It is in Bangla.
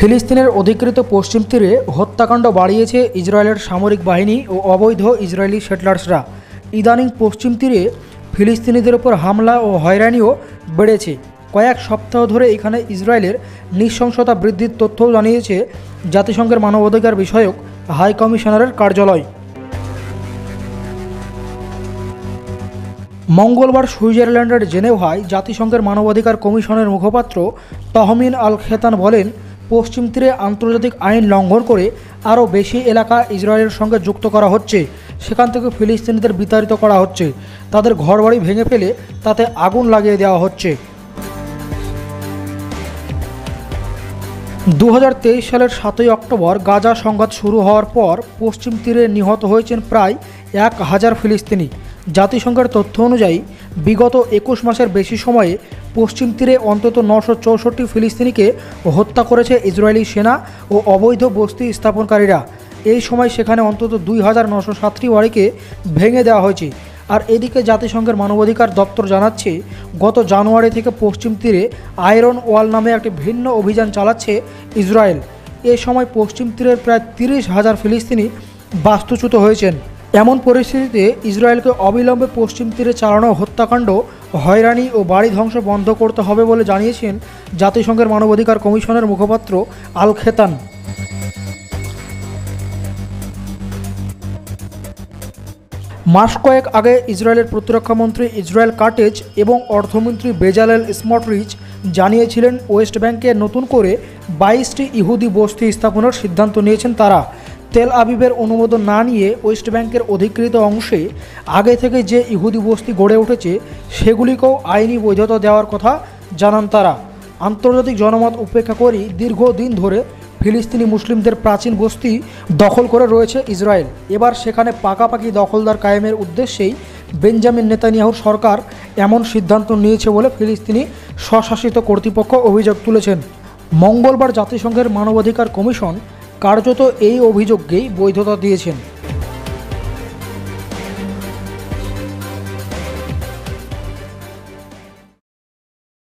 ফিলিস্তিনের অধিকৃত পশ্চিম তীরে হত্যাকাণ্ড বাড়িয়েছে ইসরায়েলের সামরিক বাহিনী ও অবৈধ ইসরায়েলি সেটলার্সরা। ইদানিং পশ্চিম তীরে ফিলিস্তিনিদের ওপর হামলা ও হয়রানিও বেড়েছে। কয়েক সপ্তাহ ধরে এখানে ইসরায়েলের নৃশংসতা বৃদ্ধির তথ্যও জানিয়েছে জাতিসংঘের মানবাধিকার বিষয়ক হাই কমিশনারের কার্যালয়। মঙ্গলবার সুইজারল্যান্ডের জেনেভায় জাতিসংঘের মানবাধিকার কমিশনের মুখপাত্র তহমিন আল খেতান বলেন, পশ্চিম তীরে আন্তর্জাতিক আইন লঙ্ঘন করে আরও বেশি এলাকা ইসরায়েলের সঙ্গে যুক্ত করা হচ্ছে। সেখান থেকে ফিলিস্তিনিদের বিতাড়িত করা হচ্ছে, তাদের ঘরবাড়ি ভেঙে ফেলে তাতে আগুন লাগিয়ে দেওয়া হচ্ছে। 2023 সালের 7ই অক্টোবর গাজা সংঘাত শুরু হওয়ার পর পশ্চিম তীরে নিহত হয়েছেন প্রায় 1000 ফিলিস্তিনি। জাতিসংঘের তথ্য অনুযায়ী বিগত 21 মাসের বেশি সময়ে পশ্চিম তীরে অন্তত 964 ফিলিস্তিনিকে হত্যা করেছে ইসরায়েলি সেনা ও অবৈধ বস্তি স্থাপনকারীরা। এই সময় সেখানে অন্তত 2907টি বাড়িকে ভেঙে দেওয়া হয়েছে। আর এদিকে জাতিসংঘের মানবাধিকার দপ্তর জানাচ্ছে, গত জানুয়ারি থেকে পশ্চিম তীরে আয়রন ওয়াল নামে একটি ভিন্ন অভিযান চালাচ্ছে ইসরায়েল। এ সময় পশ্চিম তীরের প্রায় 30,000 ফিলিস্তিনি বাস্তুচ্যুত হয়েছেন। এমন পরিস্থিতিতে ইসরায়েলকে অবিলম্বে পশ্চিম তীরে চালানো হত্যাকাণ্ড, হয়রানি ও বাড়ি ধ্বংস বন্ধ করতে হবে বলে জানিয়েছেন জাতিসংঘের মানবাধিকার কমিশনের মুখপাত্র আল খেতান। মাস কয়েক আগে ইসরায়েলের প্রতিরক্ষামন্ত্রী ইসরায়েল কাটেজ এবং অর্থমন্ত্রী বেজালেল স্মটরিচ জানিয়েছিলেন, ওয়েস্ট ব্যাংকে নতুন করে 22টি ইহুদি বস্তি স্থাপনের সিদ্ধান্ত নিয়েছেন তারা। তেল আবিবের অনুমোদন না নিয়ে ওয়েস্ট ব্যাংকের অধিকৃত অংশে আগে থেকে যে ইহুদি বস্তি গড়ে উঠেছে সেগুলিকেও আইনি বৈধতা দেওয়ার কথা জানান তারা। আন্তর্জাতিক জনমত উপেক্ষা করেই দীর্ঘদিন ধরে ফিলিস্তিনি মুসলিমদের প্রাচীন বস্তি দখল করে রয়েছে ইসরায়েল। এবার সেখানে পাকাপাকি দখলদার কায়েমের উদ্দেশ্যেই বেঞ্জামিন নেতানিয়াহুর সরকার এমন সিদ্ধান্ত নিয়েছে বলে ফিলিস্তিনি স্বশাসিত কর্তৃপক্ষ অভিযোগ তুলেছেন। মঙ্গলবার জাতিসংঘের মানবাধিকার কমিশন কার্যত এই অভিযোগকেই বৈধতা দিয়েছেন।